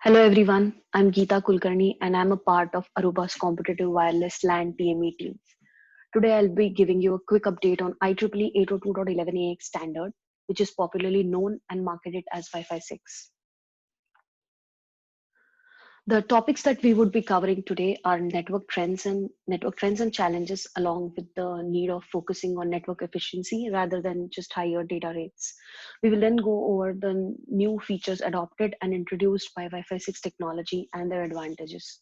Hello everyone, I'm Geeta Kulkarni and I'm a part of Aruba's competitive wireless LAN TME team. Today I'll be giving you a quick update on IEEE 802.11ax standard, which is popularly known and marketed as Wi-Fi 6. The topics that we would be covering today are network trends and challenges, along with the need of focusing on network efficiency rather than just higher data rates. We will then go over the new features adopted and introduced by Wi-Fi 6 technology and their advantages.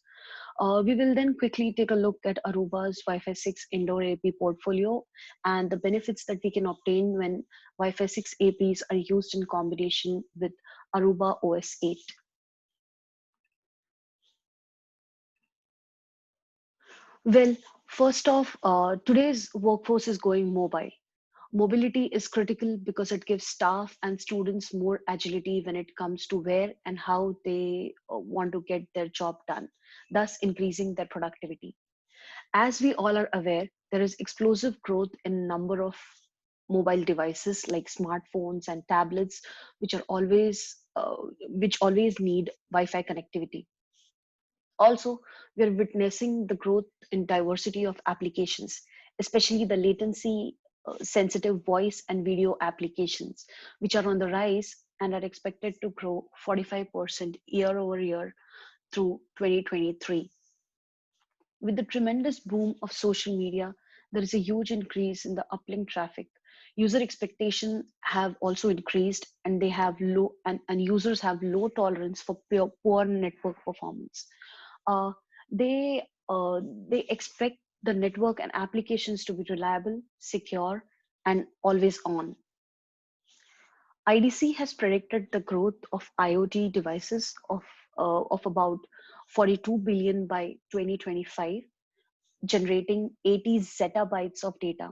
We will then quickly take a look at Aruba's Wi-Fi 6 indoor AP portfolio and the benefits that we can obtain when Wi-Fi 6 APs are used in combination with Aruba OS 8. Well, first off, today's workforce is going mobile. Mobility is critical because it gives staff and students more agility when it comes to where and how they want to get their job done, thus increasing their productivity. As we all are aware, there is explosive growth in number of mobile devices like smartphones and tablets, which are which always need Wi-Fi connectivity. Also, we are witnessing the growth in diversity of applications, especially the latency sensitive voice and video applications, which are on the rise and are expected to grow 45% year over year through 2023. With the tremendous boom of social media, there is a huge increase in the uplink traffic. User expectations have also increased, and and users have low tolerance for poor network performance. Uh, they expect the network and applications to be reliable, secure, and always on. IDC has predicted the growth of IoT devices of about 42 billion by 2025, generating 80 zettabytes of data.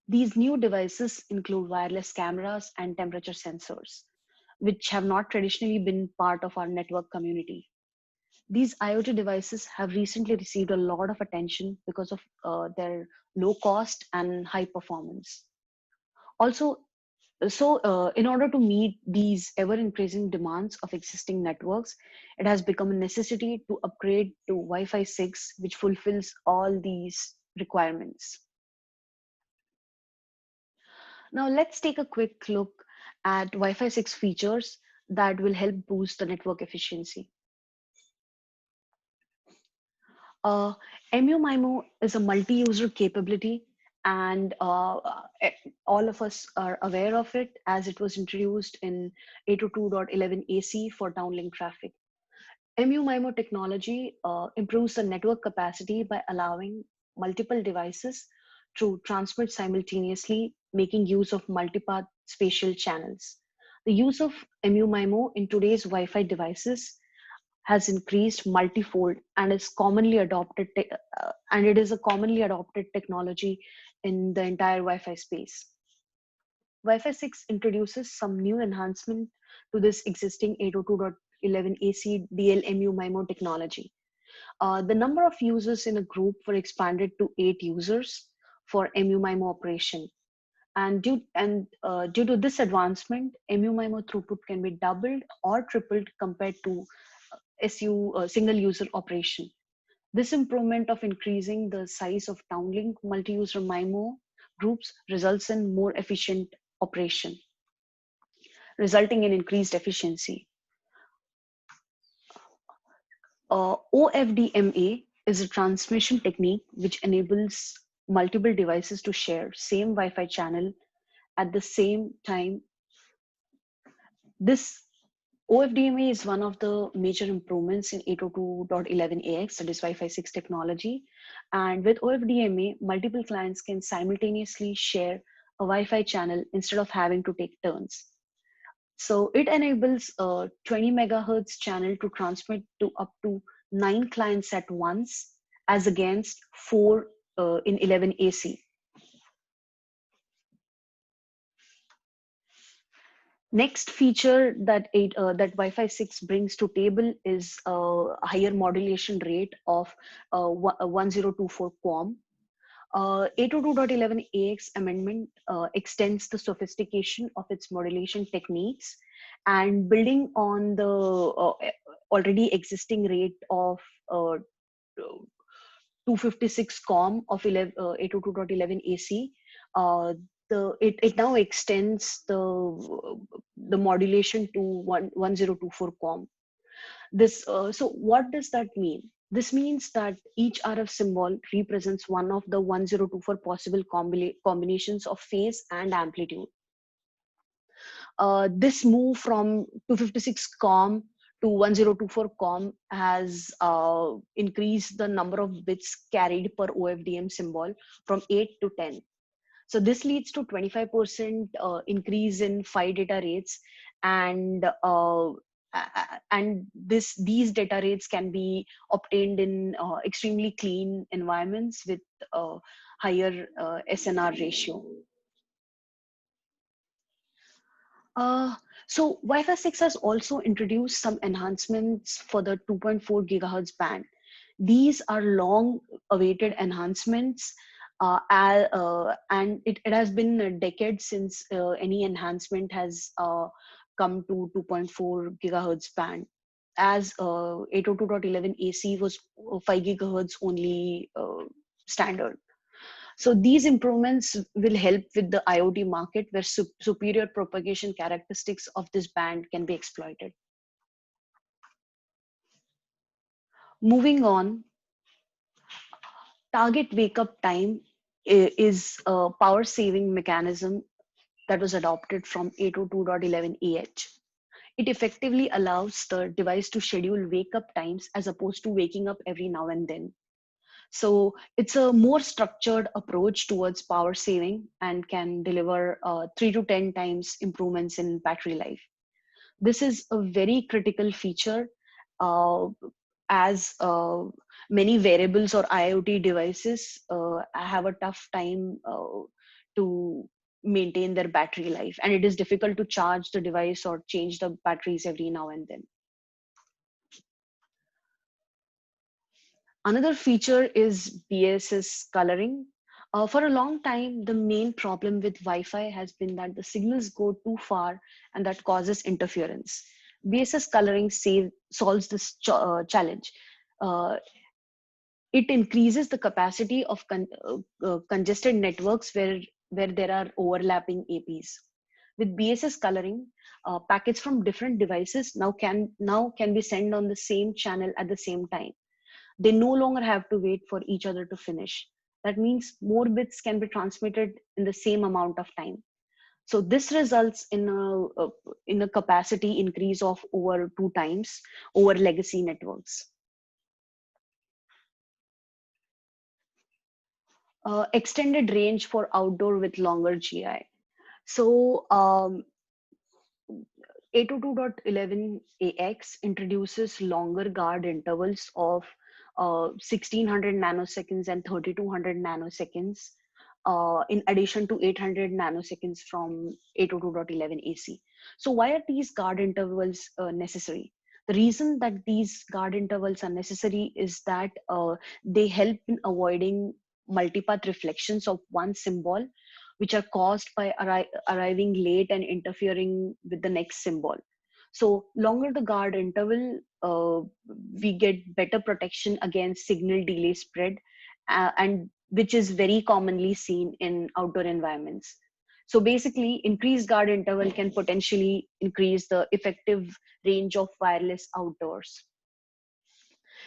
These new devices include wireless cameras and temperature sensors, which have not traditionally been part of our network community. These IoT devices have recently received a lot of attention because of their low cost and high performance. Also, in order to meet these ever increasing demands of existing networks, it has become a necessity to upgrade to Wi Fi 6, which fulfills all these requirements. Now, let's take a quick look at Wi Fi 6 features that will help boost the network efficiency. Uh, MU-MIMO is a multi-user capability, and all of us are aware of it as it was introduced in 802.11ac for downlink traffic. MU-MIMO technology improves the network capacity by allowing multiple devices to transmit simultaneously, making use of multipath spatial channels. The use of MU-MIMO in today's Wi-Fi devices has increased multifold and is and it is a commonly adopted technology in the entire Wi-Fi space. Wi-Fi 6 introduces some new enhancement to this existing 802.11ac DLMU MIMO technology. The number of users in a group were expanded to 8 users for MU MIMO operation. And due to this advancement, MU MIMO throughput can be doubled or tripled compared to single user operation. This improvement of increasing the size of downlink multi-user MIMO groups results in more efficient operation, resulting in increased efficiency. OFDMA is a transmission technique which enables multiple devices to share same Wi-Fi channel at the same time. This OFDMA is one of the major improvements in 802.11ax, that is Wi-Fi 6 technology. And with OFDMA, multiple clients can simultaneously share a Wi-Fi channel instead of having to take turns. So it enables a 20 megahertz channel to transmit to up to 9 clients at once, as against 4 in 11AC. Next feature that Wi-Fi 6 brings to table is a higher modulation rate of 1024 QAM. 802.11ax amendment extends the sophistication of its modulation techniques, and building on already existing rate of 256 com of 802.11 AC. Uh, it now extends the modulation to 1024 com. This so what does that mean? This means that each RF symbol represents one of the 1024 possible combinations of phase and amplitude. This move from 256 com to 1024 com has increased the number of bits carried per OFDM symbol from 8 to 10. So this leads to 25% increase in PHY data rates, and these data rates can be obtained in extremely clean environments with higher SNR ratio. Uh, so Wi-Fi 6 has also introduced some enhancements for the 2.4 gigahertz band. These are long awaited enhancements, and it has been a decade since any enhancement has come to 2.4 gigahertz band, as 802.11 AC was 5 gigahertz only standard. So these improvements will help with the IoT market, where superior propagation characteristics of this band can be exploited. Moving on, target wake up time is a power saving mechanism that was adopted from 802.11 AH. It effectively allows the device to schedule wake up times as opposed to waking up every now and then. So it's a more structured approach towards power saving and can deliver 3 to 10 times improvements in battery life. This is a very critical feature, uh, as many wearables or IoT devices have a tough time to maintain their battery life, and it is difficult to charge the device or change the batteries every now and then. Another feature is BSS coloring. For a long time, the main problem with Wi-Fi has been that the signals go too far and that causes interference. BSS coloring solves this challenge. Uh, it increases the capacity of congested networks where there are overlapping APs. With BSS coloring, packets from different devices now can be sent on the same channel at the same time. They no longer have to wait for each other to finish. That means more bits can be transmitted in the same amount of time. So this results in a capacity increase of over 2 times over legacy networks. Extended range for outdoor with longer GI. So 802.11ax introduces longer guard intervals of 1600 nanoseconds and 3200 nanoseconds, in addition to 800 nanoseconds from 802.11ac. So why are these guard intervals necessary? The reason that these guard intervals are necessary is that they help in avoiding multipath reflections of one symbol, which are caused by arriving late and interfering with the next symbol. So longer the guard interval, we get better protection against signal delay spread, and which is very commonly seen in outdoor environments. So basically, increased guard interval can potentially increase the effective range of wireless outdoors.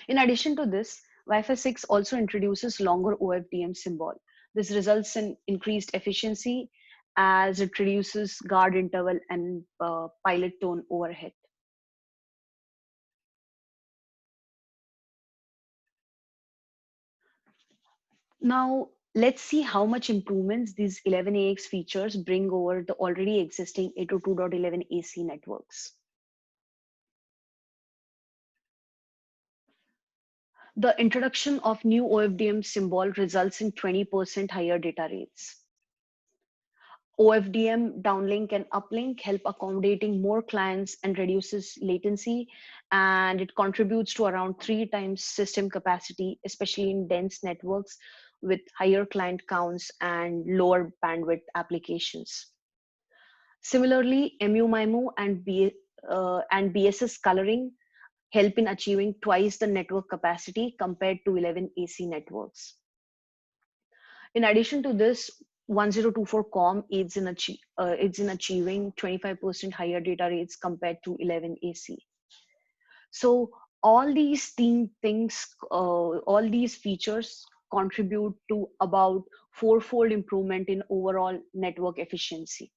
In addition to this, Wi-Fi 6 also introduces longer OFDM symbol. This results in increased efficiency as it reduces guard interval and pilot tone overhead. Now, let's see how much improvements these 11AX features bring over the already existing 802.11 AC networks. The introduction of new OFDM symbol results in 20% higher data rates. OFDM downlink and uplink help accommodating more clients and reduces latency, and it contributes to around 3 times system capacity, especially in dense networks with higher client counts and lower bandwidth applications. Similarly, MU-MIMO and BSS coloring help in achieving twice the network capacity compared to 11 AC networks. In addition to this, 1024 COM aids in achieving 25% higher data rates compared to 11 AC. So all these all these features contribute to about fourfold improvement in overall network efficiency.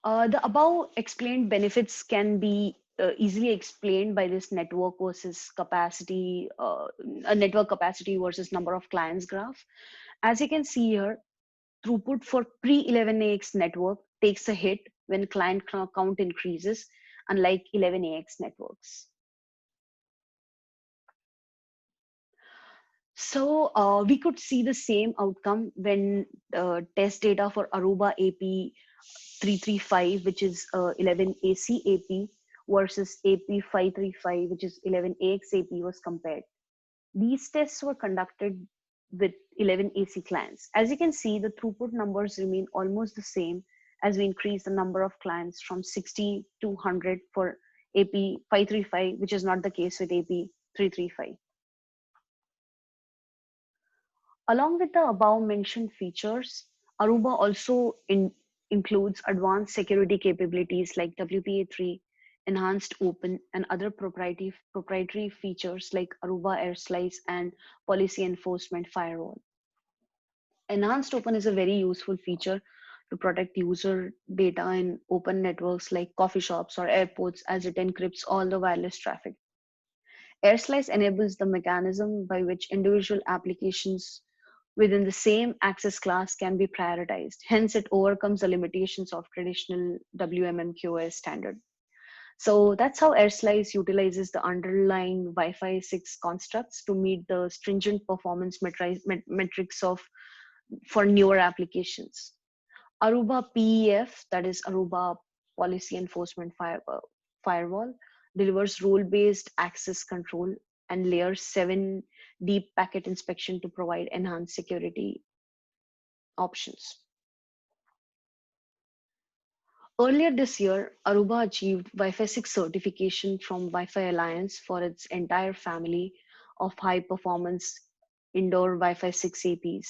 The above explained benefits can be easily explained by this network versus capacity, a network capacity versus number of clients graph. As you can see here, throughput for pre-11ax network takes a hit when client count increases, unlike 11ax networks. So we could see the same outcome when test data for Aruba AP 335, which is 11AC AP, versus AP 535, which is 11AX AP, was compared. These tests were conducted with 11 AC clients. As you can see, the throughput numbers remain almost the same as we increase the number of clients from 60 to 100 for AP 535, which is not the case with AP 335. Along with the above mentioned features, Aruba also includes advanced security capabilities like WPA3, enhanced open, and other proprietary features like Aruba AirSlice and policy enforcement firewall. Enhanced open is a very useful feature to protect user data in open networks like coffee shops or airports, as it encrypts all the wireless traffic. AirSlice enables the mechanism by which individual applications within the same access class can be prioritized. Hence, it overcomes the limitations of traditional WMMQoS standard. So that's how AirSlice utilizes the underlying Wi-Fi 6 constructs to meet the stringent performance metrics for newer applications. Aruba PEF, that is Aruba Policy Enforcement Firewall, delivers role-based access control and layer 7 deep packet inspection to provide enhanced security options. Earlier this year, Aruba achieved Wi-Fi 6 certification from Wi-Fi Alliance for its entire family of high-performance indoor Wi-Fi 6 APs.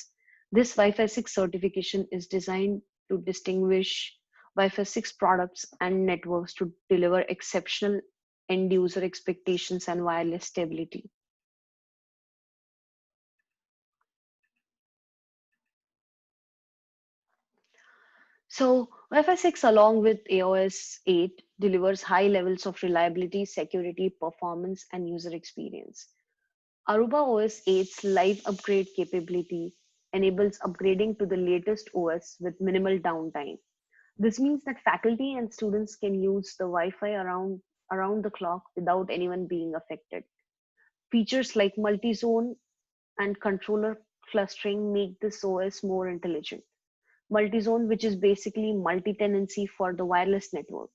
This Wi-Fi 6 certification is designed to distinguish Wi-Fi 6 products and networks to deliver exceptional end-user expectations and wireless stability. So Wi-Fi 6 along with AOS 8 delivers high levels of reliability, security, performance, and user experience. Aruba OS 8's live upgrade capability enables upgrading to the latest OS with minimal downtime. This means that faculty and students can use the Wi-Fi around the clock without anyone being affected. Features like multi-zone and controller clustering make this OS more intelligent. Multi-zone, which is basically multi-tenancy for the wireless network.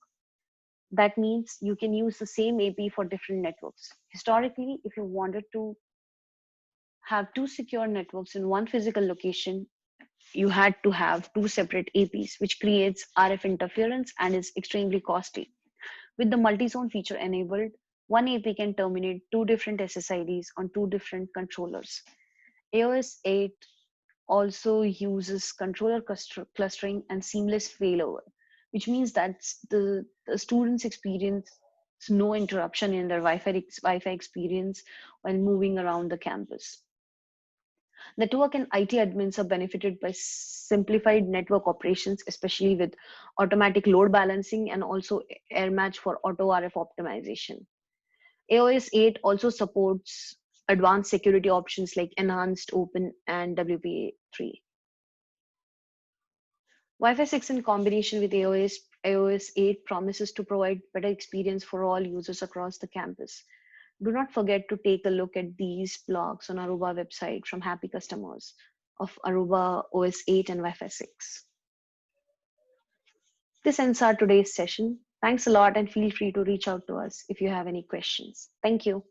That means you can use the same AP for different networks. Historically, if you wanted to have two secure networks in one physical location, you had to have two separate APs, which creates RF interference and is extremely costly. With the multi-zone feature enabled, one AP can terminate two different SSIDs on two different controllers. AOS 8 also uses controller clustering and seamless failover, which means that the students experience no interruption in their Wi-Fi experience while moving around the campus. Network and IT admins are benefited by simplified network operations, especially with automatic load balancing and also air match for auto RF optimization. AOS 8 also supports advanced security options like enhanced open and WPA3. Wi-Fi 6 in combination with AOS 8 promises to provide better experience for all users across the campus. Do not forget to take a look at these blogs on Aruba website from happy customers of Aruba OS 8 and Wi-Fi 6. This ends our today's session. Thanks a lot and feel free to reach out to us if you have any questions. Thank you.